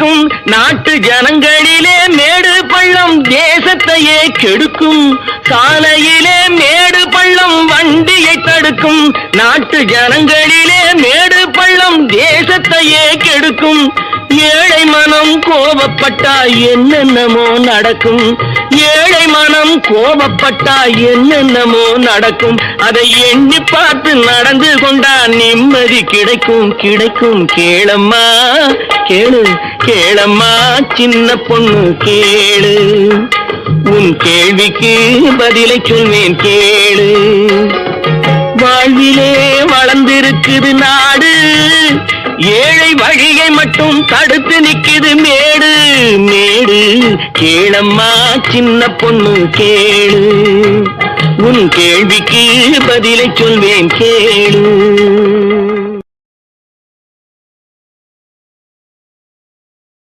தடுக்கும் நாட்டு ஜனங்களிலே மேடு பள்ளம் தேசத்தையே கெடுக்கும் சாலையிலே மேடு பள்ளம் வண்டியை தடுக்கும் நாட்டு ஜனங்களிலே மேடு பள்ளம் தேசத்தையே கெடுக்கும் ஏழை மனம் கோபப்பட்டா என்னென்னமோ நடக்கும் ஏழை மனம் கோபப்பட்டா என்னென்னமோ நடக்கும் அதை எண்ணி பார்த்து நடந்து கொண்டா நிம்மதி கிடைக்கும் கிடைக்கும் கேளம்மா கேளு கேளம்மா சின்ன பொண்ணு கேளு உன் கேள்விக்கு பதிலை சொல்வேன் கேளு வாழ்விலே வளர்ந்திருக்குது நாடு ஏழை வழியை மட்டும் தடுத்து நிக்குது மேடு மேடு கேளம்மா சின்ன பொண்ணு கேளு உன் கேள்விக்கு பதிலை சொல்வேன் கேளு